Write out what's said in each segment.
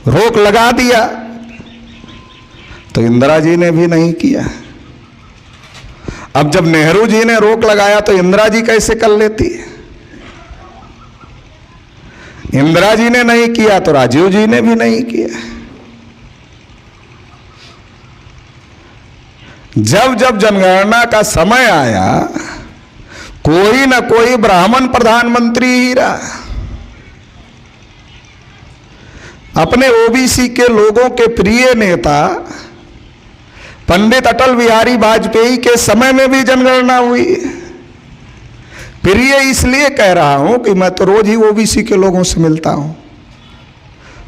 रोक लगा दिया, तो इंदिरा जी ने भी नहीं किया। अब जब नेहरू जी ने रोक लगाया तो इंदिरा जी कैसे कर लेती? इंदिरा जी ने नहीं किया तो राजीव जी ने भी नहीं किया। जब जब जनगणना का समय आया, कोई ना कोई ब्राह्मण प्रधानमंत्री ही रहा। अपने ओबीसी के लोगों के प्रिय नेता पंडित अटल बिहारी वाजपेयी के समय में भी जनगणना हुई। प्रिय इसलिए कह रहा हूं कि मैं तो रोज ही ओबीसी के लोगों से मिलता हूं,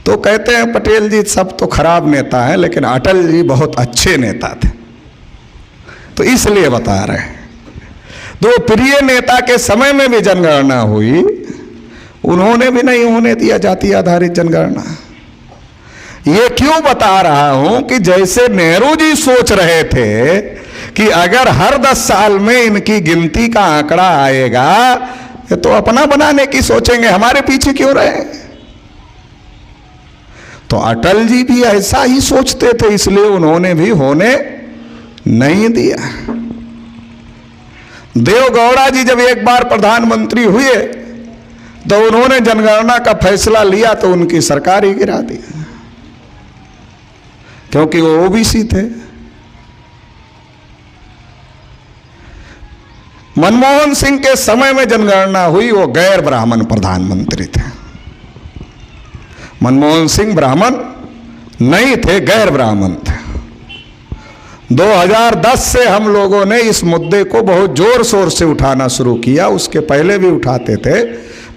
तो कहते हैं पटेल जी सब तो खराब नेता हैं, लेकिन अटल जी बहुत अच्छे नेता थे, तो इसलिए बता रहे हैं। तो प्रिय नेता के समय में भी जनगणना हुई, उन्होंने भी नहीं होने दिया जाति आधारित जनगणना। ये क्यों बता रहा हूं कि जैसे नेहरू जी सोच रहे थे कि अगर हर 10 साल में इनकी गिनती का आंकड़ा आएगा तो अपना बनाने की सोचेंगे, हमारे पीछे क्यों रहे। तो अटल जी भी ऐसा ही सोचते थे, इसलिए उन्होंने भी होने नहीं दिया। देवगौड़ा जी जब एक बार प्रधानमंत्री हुए तो उन्होंने जनगणना का फैसला लिया तो उनकी सरकार ही गिरा दी, क्योंकि वो ओबीसी थे। मनमोहन सिंह के समय में जनगणना हुई, वो गैर ब्राह्मण प्रधानमंत्री थे। मनमोहन सिंह ब्राह्मण नहीं थे, गैर ब्राह्मण थे। 2010 से हम लोगों ने इस मुद्दे को बहुत जोर शोर से उठाना शुरू किया, उसके पहले भी उठाते थे,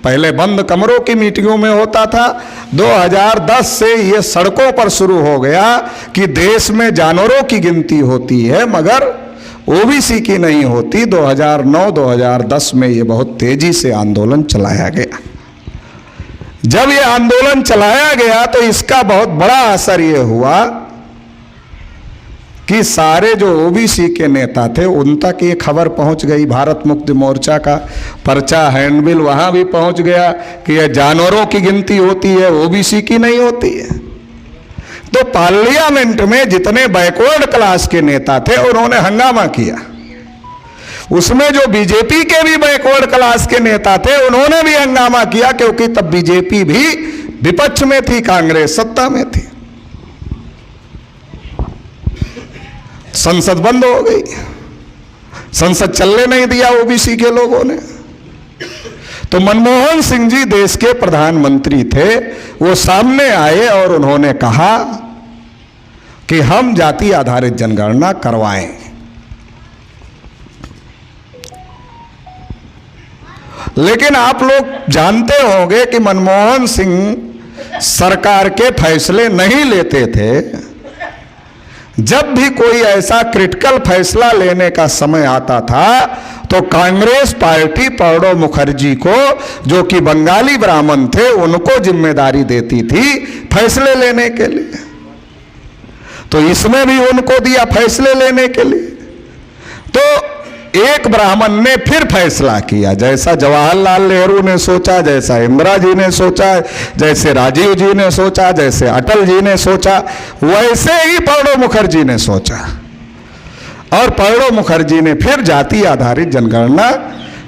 पहले बंद कमरों की मीटिंगों में होता था। 2010 से ये सड़कों पर शुरू हो गया कि देश में जानवरों की गिनती होती है मगर ओबीसी की नहीं होती। 2009-2010 में ये बहुत तेजी से आंदोलन चलाया गया। जब ये आंदोलन चलाया गया तो इसका बहुत बड़ा असर ये हुआ कि सारे जो ओबीसी के नेता थे उन तक ये खबर पहुंच गई। भारत मुक्ति मोर्चा का पर्चा हैंडबिल वहां भी पहुंच गया कि ये जानवरों की गिनती होती है, ओबीसी की नहीं होती है। तो पार्लियामेंट में जितने बैकवर्ड क्लास के नेता थे उन्होंने हंगामा किया। उसमें जो बीजेपी के भी बैकवर्ड क्लास के नेता थे उन्होंने भी हंगामा किया, क्योंकि तब बीजेपी भी विपक्ष में थी, कांग्रेस सत्ता में थी। संसद बंद हो गई, संसद चलने नहीं दिया ओबीसी के लोगों ने। तो मनमोहन सिंह जी देश के प्रधानमंत्री थे, वो सामने आए और उन्होंने कहा कि हम जाति आधारित जनगणना करवाएं। लेकिन आप लोग जानते होंगे कि मनमोहन सिंह सरकार के फैसले नहीं लेते थे। जब भी कोई ऐसा क्रिटिकल फैसला लेने का समय आता था तो कांग्रेस पार्टी प्रणब मुखर्जी को, जो कि बंगाली ब्राह्मण थे, उनको जिम्मेदारी देती थी फैसले लेने के लिए। तो इसमें भी उनको दिया फैसले लेने के लिए। तो एक ब्राह्मण ने फिर फैसला किया, जैसा जवाहरलाल नेहरू ने सोचा, जैसा इंदिरा जी ने सोचा, जैसे राजीव जी ने सोचा, जैसे अटल जी ने सोचा, वैसे ही प्रणब मुखर्जी ने सोचा। और प्रणब मुखर्जी ने फिर जाति आधारित जनगणना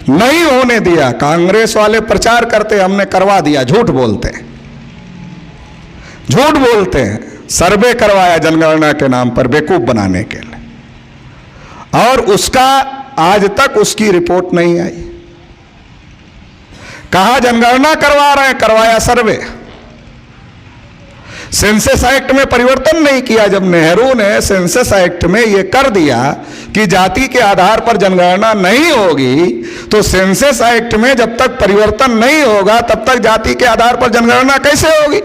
नहीं होने दिया। कांग्रेस वाले प्रचार करते हमने करवा दिया, झूठ बोलते हैं। सर्वे करवाया जनगणना के नाम पर बेवकूफ बनाने के लिए, और उसका आज तक उसकी रिपोर्ट नहीं आई। कहा जनगणना करवा रहे हैं, करवाया सर्वे। सेंसस एक्ट में परिवर्तन नहीं किया। जब नेहरू ने सेंसस एक्ट में यह कर दिया कि जाति के आधार पर जनगणना नहीं होगी, तो सेंसस एक्ट में जब तक परिवर्तन नहीं होगा तब तक जाति के आधार पर जनगणना कैसे होगी।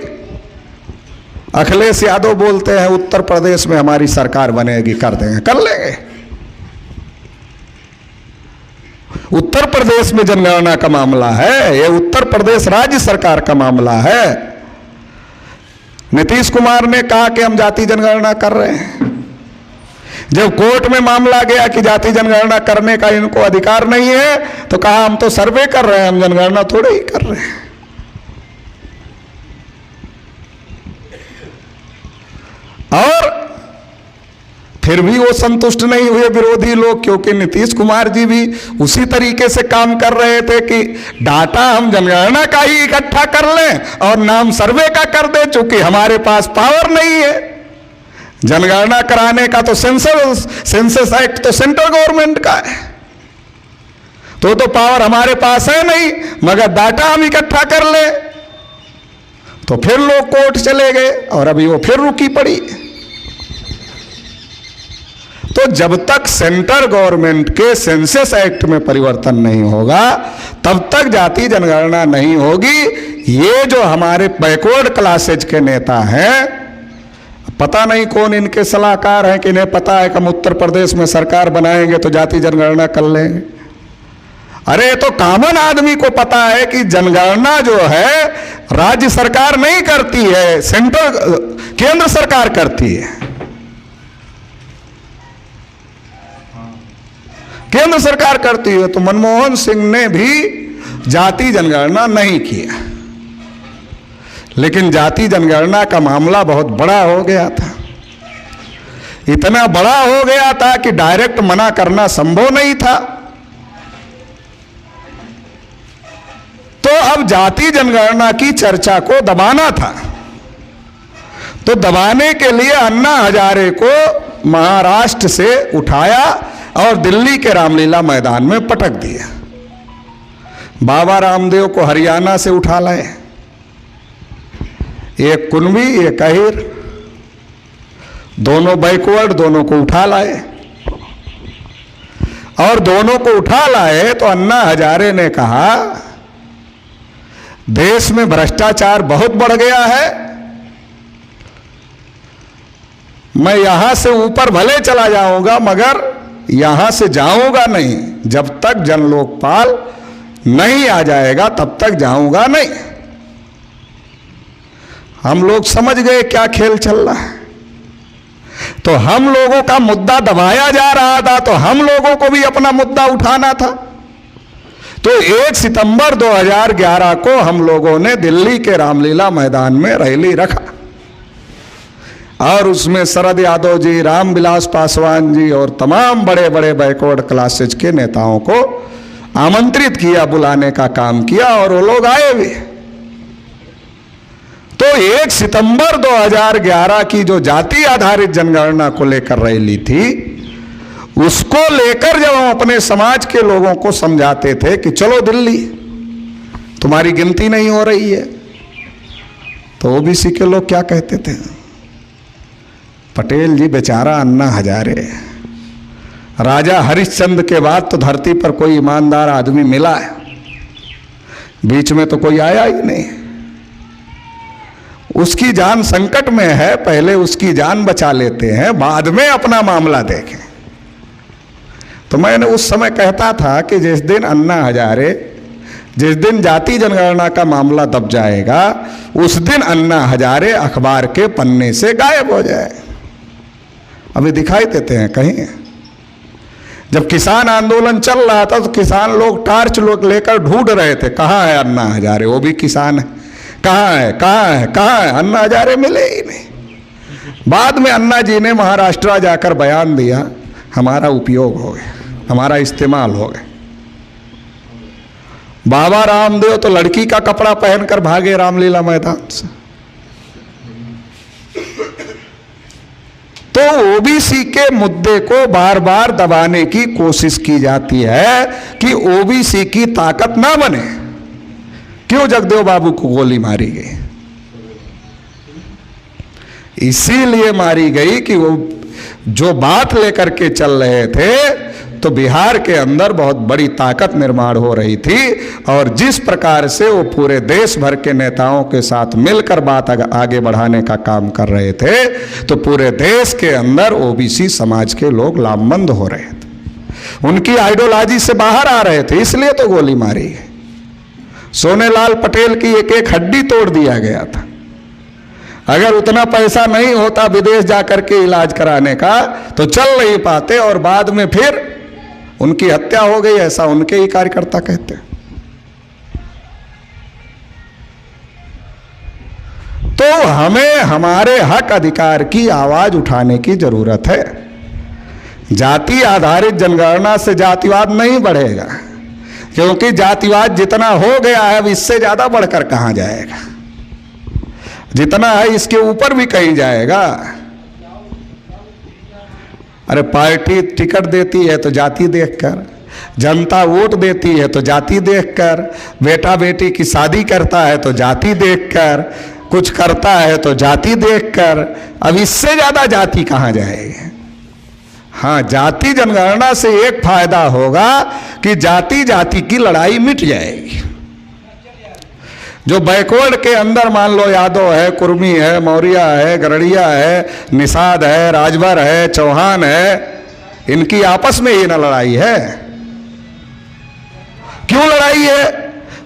अखिलेश यादव बोलते हैं उत्तर प्रदेश में हमारी सरकार बनेगी, कर देंगे, कर लेंगे। उत्तर प्रदेश में जनगणना का मामला है, यह उत्तर प्रदेश राज्य सरकार का मामला है। नीतीश कुमार ने कहा कि हम जाति जनगणना कर रहे हैं। जब कोर्ट में मामला गया कि जाति जनगणना करने का इनको अधिकार नहीं है, तो कहा हम तो सर्वे कर रहे हैं, हम जनगणना थोड़े ही कर रहे हैं। फिर भी वो संतुष्ट नहीं हुए विरोधी लोग, क्योंकि नीतीश कुमार जी भी उसी तरीके से काम कर रहे थे कि डाटा हम जनगणना का ही इकट्ठा कर लें और नाम सर्वे का कर दें, चूंकि हमारे पास पावर नहीं है जनगणना कराने का। तो सेंसस एक्ट तो सेंट्रल गवर्नमेंट का है, तो पावर हमारे पास है नहीं, मगर डाटा हम इकट्ठा कर ले। तो फिर लोग कोर्ट चले गए और अभी वो फिर रुकी पड़ी। तो जब तक सेंट्रल गवर्नमेंट के सेंसस एक्ट में परिवर्तन नहीं होगा तब तक जाति जनगणना नहीं होगी। ये जो हमारे बैकवर्ड क्लासेज के नेता हैं, पता नहीं कौन इनके सलाहकार हैं कि इन्हें पता है कि हम उत्तर प्रदेश में सरकार बनाएंगे तो जाति जनगणना कर लेंगे। अरे तो कॉमन आदमी को पता है कि जनगणना जो है राज्य सरकार नहीं करती है, केंद्र सरकार करती है। केंद्र सरकार करती है। तो मनमोहन सिंह ने भी जाति जनगणना नहीं किया, लेकिन जाति जनगणना का मामला बहुत बड़ा हो गया था। इतना बड़ा हो गया था कि डायरेक्ट मना करना संभव नहीं था। तो अब जाति जनगणना की चर्चा को दबाना था, तो दबाने के लिए अन्ना हजारे को महाराष्ट्र से उठाया और दिल्ली के रामलीला मैदान में पटक दिया। बाबा रामदेव को हरियाणा से उठा लाए, एक कुनबी एक अहिर, दोनों बैकवर्ड, दोनों को उठा लाए। और दोनों को उठा लाए तो अन्ना हजारे ने कहा देश में भ्रष्टाचार बहुत बढ़ गया है, मैं यहां से ऊपर भले चला जाऊंगा मगर यहां से जाऊंगा नहीं, जब तक जनलोकपाल नहीं आ जाएगा तब तक जाऊंगा नहीं। हम लोग समझ गए क्या खेल चल रहा है। तो हम लोगों का मुद्दा दबाया जा रहा था, तो हम लोगों को भी अपना मुद्दा उठाना था। तो 1 सितंबर 2011 को हम लोगों ने दिल्ली के रामलीला मैदान में रैली रखा और उसमें शरद यादव जी, रामविलास पासवान जी और तमाम बड़े बड़े बैकवर्ड क्लासेज के नेताओं को आमंत्रित किया, बुलाने का काम किया और वो लोग आए भी। तो 1 सितंबर 2011 की जो जाति आधारित जनगणना को लेकर रैली थी, उसको लेकर जब हम अपने समाज के लोगों को समझाते थे कि चलो दिल्ली, तुम्हारी गिनती नहीं हो रही है, तो ओबीसी के लोग क्या कहते थे, पटेल जी बेचारा अन्ना हजारे, राजा हरिश्चंद्र के बाद तो धरती पर कोई ईमानदार आदमी मिला है, बीच में तो कोई आया ही नहीं, उसकी जान संकट में है, पहले उसकी जान बचा लेते हैं, बाद में अपना मामला देखें। तो मैंने उस समय कहता था कि जिस दिन अन्ना हजारे, जिस दिन जाति जनगणना का मामला दब जाएगा, उस दिन अन्ना हजारे अखबार के पन्ने से गायब हो जाए। अभी दिखाई देते हैं कहीं? जब किसान आंदोलन चल रहा था तो किसान लोग टार्च लोग लेकर ढूंढ रहे थे, कहाँ है अन्ना हजारे, वो भी किसान है, कहाँ है कहाँ है कहाँ है, अन्ना हजारे मिले ही नहीं। बाद में अन्ना जी ने महाराष्ट्र जाकर बयान दिया, हमारा उपयोग हो गया, हमारा इस्तेमाल हो गया। बाबा रामदेव तो लड़की का कपड़ा पहनकर भागे रामलीला मैदान से। तो ओबीसी के मुद्दे को बार बार दबाने की कोशिश की जाती है कि ओबीसी की ताकत ना बने। क्यों जगदेव बाबू को गोली मारी गई? इसीलिए मारी गई कि वो जो बात लेकर के चल रहे थे तो बिहार के अंदर बहुत बड़ी ताकत निर्माण हो रही थी, और जिस प्रकार से वो पूरे देश भर के नेताओं के साथ मिलकर बात आगे बढ़ाने का काम कर रहे थे, तो पूरे देश के अंदर ओबीसी समाज के लोग लामबंद हो रहे थे, उनकी आइडियोलॉजी से बाहर आ रहे थे, इसलिए तो गोली मारी है। सोनेलाल पटेल की एक एक हड्डी तोड़ दिया गया था। अगर उतना पैसा नहीं होता विदेश जाकर के इलाज कराने का तो चल नहीं पाते, और बाद में फिर उनकी हत्या हो गई, ऐसा उनके ही कार्यकर्ता कहते हैं। तो हमें हमारे हक अधिकार की आवाज उठाने की जरूरत है। जाति आधारित जनगणना से जातिवाद नहीं बढ़ेगा, क्योंकि जातिवाद जितना हो गया है अब इससे ज्यादा बढ़कर कहां जाएगा। जितना है इसके ऊपर भी कहीं जाएगा। अरे पार्टी टिकट देती है तो जाति देखकर, जनता वोट देती है तो जाति देखकर, बेटा बेटी की शादी करता है तो जाति देखकर, कुछ करता है तो जाति देखकर, अब इससे ज्यादा जाति कहां जाएगी। हाँ, जाति जनगणना से एक फायदा होगा कि जाति जाति की लड़ाई मिट जाएगी। जो बैकवर्ड के अंदर मान लो यादव है, कुर्मी है, मौर्य है, गरड़िया है, निषाद है, राजभर है, चौहान है, इनकी आपस में ही ना लड़ाई है। क्यों लड़ाई है?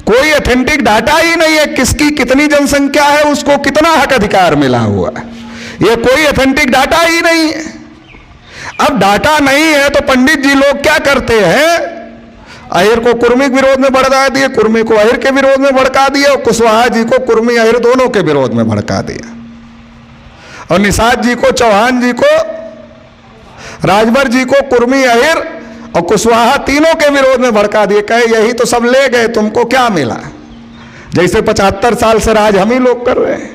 कोई ऑथेंटिक डाटा ही नहीं है किसकी कितनी जनसंख्या है, उसको कितना हक अधिकार मिला हुआ है, ये कोई ऑथेंटिक डाटा ही नहीं है। अब डाटा नहीं है तो पंडित जी लोग क्या करते हैं, अहिर को कुर्मी के विरोध में भड़का दिए, कुर्मी को अहिर के विरोध में भड़का दिया, और कुशवाहा जी को कुर्मी अहिर दोनों के विरोध में भड़का दिया, और निषाद जी को, चौहान जी को, राजभर जी को कुर्मी अहिर और कुशवाहा तीनों के विरोध में भड़का दिए। कहे यही तो सब ले गए, तुमको क्या मिला, जैसे 75 साल से राज हम ही लोग कर रहे हैं।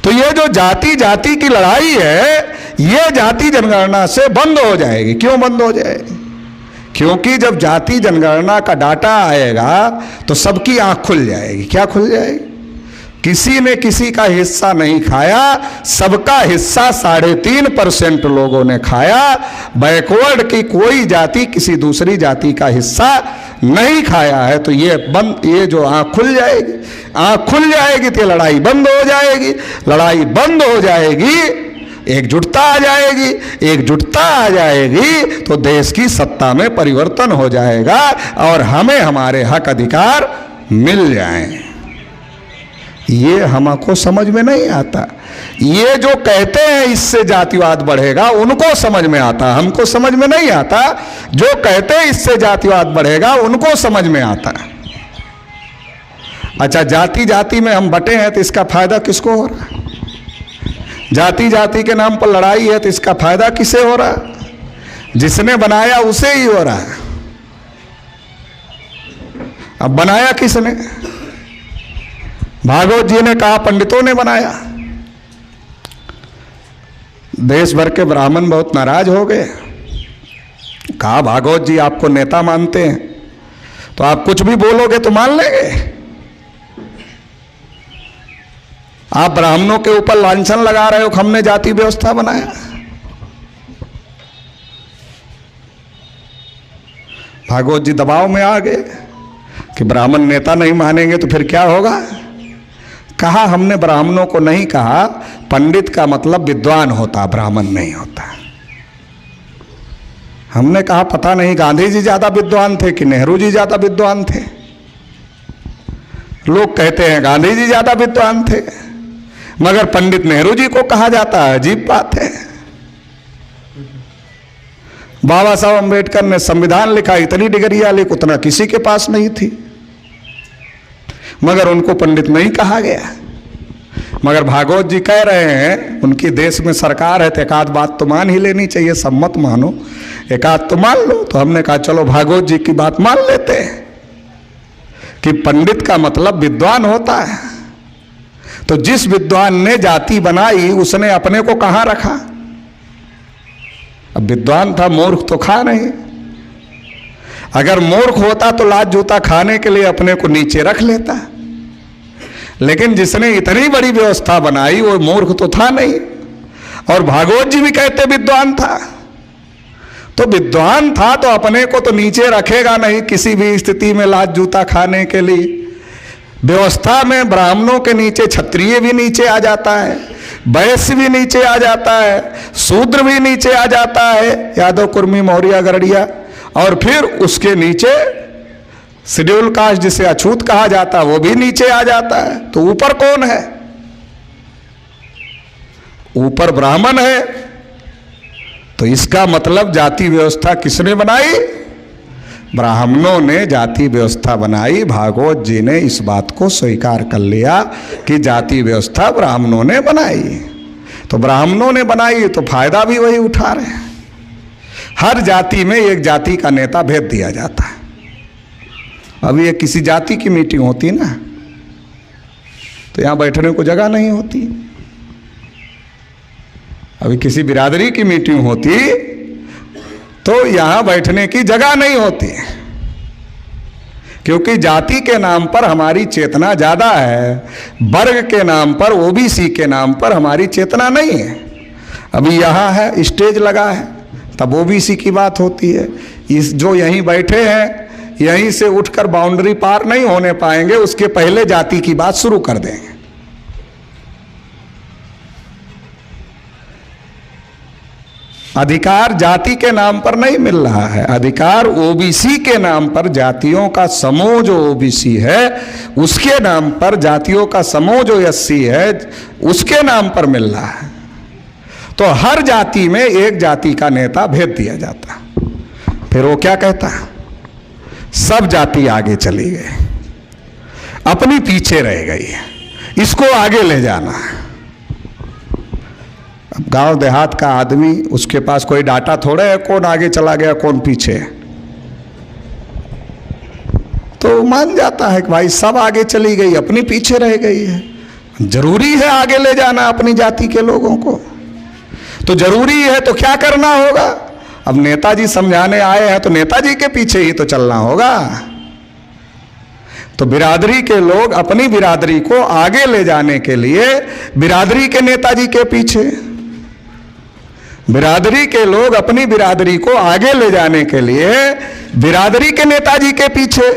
तो ये जो जाति जाति की लड़ाई है, ये जाति जनगणना से बंद हो जाएगी। क्यों बंद हो जाएगी? क्योंकि जब जाति जनगणना का डाटा आएगा तो सबकी आंख खुल जाएगी। क्या खुल जाएगी? किसी ने किसी का हिस्सा नहीं खाया, सबका हिस्सा 3.5% लोगों ने खाया। बैकवर्ड की कोई जाति किसी दूसरी जाति का हिस्सा नहीं खाया है। तो ये जो आंख खुल जाएगी, आंख खुल जाएगी तो लड़ाई बंद हो जाएगी। लड़ाई बंद हो जाएगी, एकजुटता आ जाएगी। एकजुटता आ जाएगी तो देश की सत्ता में परिवर्तन हो जाएगा और हमें हमारे हक अधिकार मिल जाएं। ये हमको समझ में नहीं आता। ये जो कहते हैं इससे जातिवाद बढ़ेगा, उनको समझ में आता, हमको समझ में नहीं आता। जो कहते हैं इससे जातिवाद बढ़ेगा, उनको समझ में आता। अच्छा, जाति जाति में हम बटे हैं तो इसका फायदा किसको हो रहा? जाति जाति के नाम पर लड़ाई है तो इसका फायदा किसे हो रहा? जिसने बनाया उसे ही हो रहा। अब बनाया किसने? भागवत जी ने कहा पंडितों ने बनाया। देश भर के ब्राह्मण बहुत नाराज हो गए। कहा भागवत जी आपको नेता मानते हैं तो आप कुछ भी बोलोगे तो मान लेंगे। आप ब्राह्मणों के ऊपर लांछन लगा रहे हो कि हमने जाति व्यवस्था बनाया। भागवत जी दबाव में आ गए कि ब्राह्मण नेता नहीं मानेंगे तो फिर क्या होगा। कहा हमने ब्राह्मणों को नहीं कहा, पंडित का मतलब विद्वान होता, ब्राह्मण नहीं होता। हमने कहा पता नहीं गांधी जी ज्यादा विद्वान थे कि नेहरू जी ज्यादा विद्वान थे। लोग कहते हैं गांधी जी ज्यादा विद्वान थे, मगर पंडित नेहरू जी को कहा जाता है, अजीब बात है। बाबा साहब अम्बेडकर ने संविधान लिखा, इतनी डिग्रियां लिख, उतना किसी के पास नहीं थी, मगर उनको पंडित नहीं कहा गया। मगर भागवत जी कह रहे हैं उनकी देश में सरकार है तो एक आध बात तो मान ही लेनी चाहिए, सब मत मानो, एक आध तो मान लो। तो हमने कहा चलो भागवत जी की बात मान लेते हैं कि पंडित का मतलब विद्वान होता है। तो जिस विद्वान ने जाति बनाई उसने अपने को कहां रखा? अब विद्वान था, मूर्ख तो खा नहीं। अगर मूर्ख होता तो लात जूता खाने के लिए अपने को नीचे रख लेता, लेकिन जिसने इतनी बड़ी व्यवस्था बनाई वो मूर्ख तो था नहीं। और भागवत जी भी कहते विद्वान था, तो विद्वान था तो अपने को तो नीचे रखेगा नहीं किसी भी स्थिति में लात जूता खाने के लिए। व्यवस्था में ब्राह्मणों के नीचे क्षत्रिय भी नीचे आ जाता है, वैश्य भी नीचे आ जाता है, शूद्र भी नीचे आ जाता है, यादव कुर्मी मौर्य गरड़िया, और फिर उसके नीचे शेड्यूल कास्ट जिसे अछूत कहा जाता है वो भी नीचे आ जाता है। तो ऊपर कौन है? ऊपर ब्राह्मण है। तो इसका मतलब जाति व्यवस्था किसने बनाई? ब्राह्मणों ने जाति व्यवस्था बनाई। भागवत जी ने इस बात को स्वीकार कर लिया कि जाति व्यवस्था ब्राह्मणों ने बनाई। तो ब्राह्मणों ने बनाई तो फायदा भी वही उठा रहे हैं। हर जाति में एक जाति का नेता भेज दिया जाता है। अभी ये किसी जाति की मीटिंग होती ना तो यहाँ बैठने को जगह नहीं होती। अभी किसी बिरादरी की मीटिंग होती तो यहाँ बैठने की जगह नहीं होती, क्योंकि जाति के नाम पर हमारी चेतना ज़्यादा है, वर्ग के नाम पर, ओबीसी के नाम पर हमारी चेतना नहीं है। अभी यहाँ है, स्टेज लगा है, तब ओबीसी की बात होती है। इस जो यहीं बैठे हैं यहीं से उठकर बाउंड्री पार नहीं होने पाएंगे, उसके पहले जाति की बात शुरू कर देंगे। अधिकार जाति के नाम पर नहीं मिल रहा है, अधिकार ओबीसी के नाम पर, जातियों का समूह जो ओबीसी है उसके नाम पर, जातियों का समूह जो एससी है उसके नाम पर मिल रहा है। तो हर जाति में एक जाति का नेता भेज दिया जाता। फिर वो क्या कहता है, सब जाति आगे चली गई, अपनी पीछे रह गई, इसको आगे ले जाना है। अब गांव देहात का आदमी, उसके पास कोई डाटा थोड़ा है कौन आगे चला गया कौन पीछे, तो मान जाता है कि भाई सब आगे चली गई, अपनी पीछे रह गई है। जरूरी है आगे ले जाना अपनी जाति के लोगों को, तो जरूरी है तो क्या करना होगा। अब नेताजी समझाने आए हैं तो नेताजी के पीछे ही तो चलना होगा। तो बिरादरी के लोग अपनी बिरादरी को आगे ले जाने के लिए बिरादरी के नेताजी के पीछे, बिरादरी के लोग अपनी बिरादरी को आगे ले जाने के लिए बिरादरी के नेताजी के पीछे,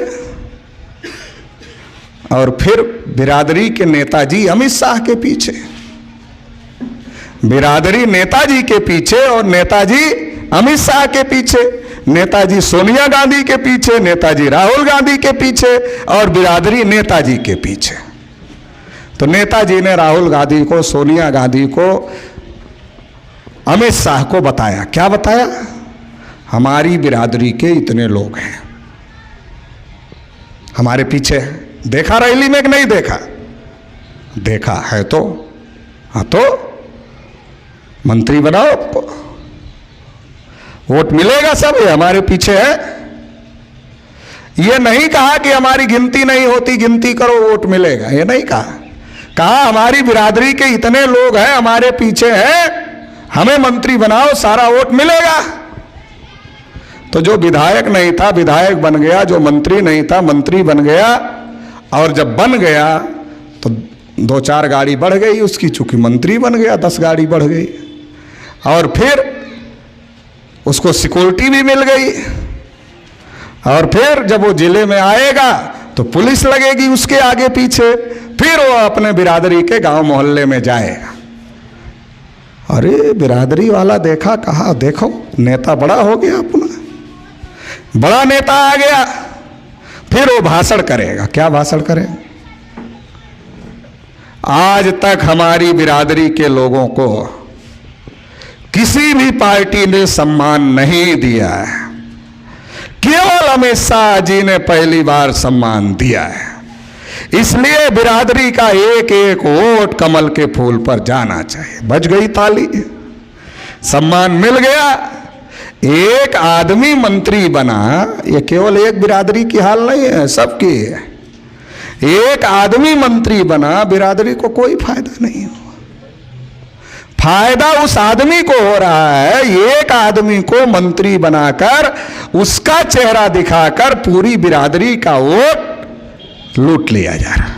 और फिर बिरादरी के नेताजी अमित शाह के पीछे, बिरादरी नेताजी के पीछे और नेताजी अमित शाह के पीछे, नेताजी सोनिया गांधी के पीछे, नेताजी राहुल गांधी के पीछे और बिरादरी नेताजी के पीछे। तो नेताजी ने राहुल गांधी को, सोनिया गांधी को, अमित शाह को बताया, क्या बताया, हमारी बिरादरी के इतने लोग हैं हमारे पीछे। देखा रैली में कि नहीं देखा, देखा है तो हाँ, तो मंत्री बनाओ, वोट मिलेगा, सब ये हमारे पीछे है। ये नहीं कहा कि हमारी गिनती नहीं होती, गिनती करो वोट मिलेगा, ये नहीं कहा। कहा हमारी बिरादरी के इतने लोग हैं हमारे पीछे हैं, हमें मंत्री बनाओ, सारा वोट मिलेगा। तो जो विधायक नहीं था विधायक बन गया, जो मंत्री नहीं था मंत्री बन गया, और जब बन गया तो 2-4 गाड़ी बढ़ गई उसकी, चूंकि मंत्री बन गया 10 गाड़ी बढ़ गई, और फिर उसको सिक्योरिटी भी मिल गई, और फिर जब वो जिले में आएगा तो पुलिस लगेगी उसके आगे पीछे, फिर वो अपने बिरादरी के गांव मोहल्ले में जाएगा। अरे बिरादरी वाला देखा, कहा देखो नेता बड़ा हो गया, अपना बड़ा नेता आ गया। फिर वो भाषण करेगा, क्या भाषण करेगा, आज तक हमारी बिरादरी के लोगों को किसी भी पार्टी ने सम्मान नहीं दिया है, केवल अमित शाह जी ने पहली बार सम्मान दिया है, इसलिए बिरादरी का एक एक वोट कमल के फूल पर जाना चाहिए। बज गई ताली, सम्मान मिल गया। एक आदमी मंत्री बना, ये केवल एक बिरादरी की हाल नहीं है, सबकी है। एक आदमी मंत्री बना, बिरादरी को कोई फायदा नहीं हुआ, फायदा उस आदमी को हो रहा है। एक आदमी को मंत्री बनाकर उसका चेहरा दिखाकर पूरी बिरादरी का वोट लूट लिया जा रहा,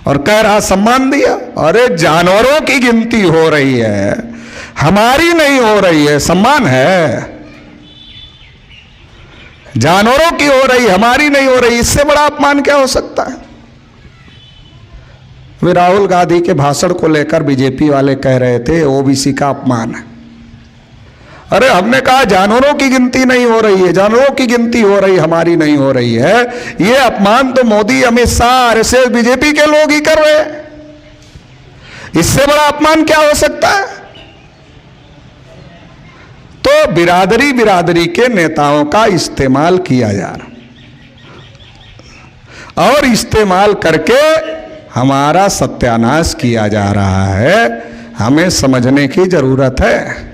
और कह रहा सम्मान दिया। अरे जानवरों की गिनती हो रही है, हमारी नहीं हो रही है, सम्मान है। जानवरों की हो रही, हमारी नहीं हो रही, इससे बड़ा अपमान क्या हो सकता है। वे राहुल गांधी के भाषण को लेकर बीजेपी वाले कह रहे थे ओबीसी का अपमान है। अरे हमने कहा जानवरों की गिनती नहीं हो रही है, जानवरों की गिनती हो रही, हमारी नहीं हो रही है। ये अपमान तो मोदी, अमित शाह, आरएसएस, बीजेपी के लोग ही कर रहे हैं, इससे बड़ा अपमान क्या हो सकता है। तो बिरादरी के नेताओं का इस्तेमाल किया जा रहा, और इस्तेमाल करके हमारा सत्यानाश किया जा रहा है, हमें समझने की जरूरत है।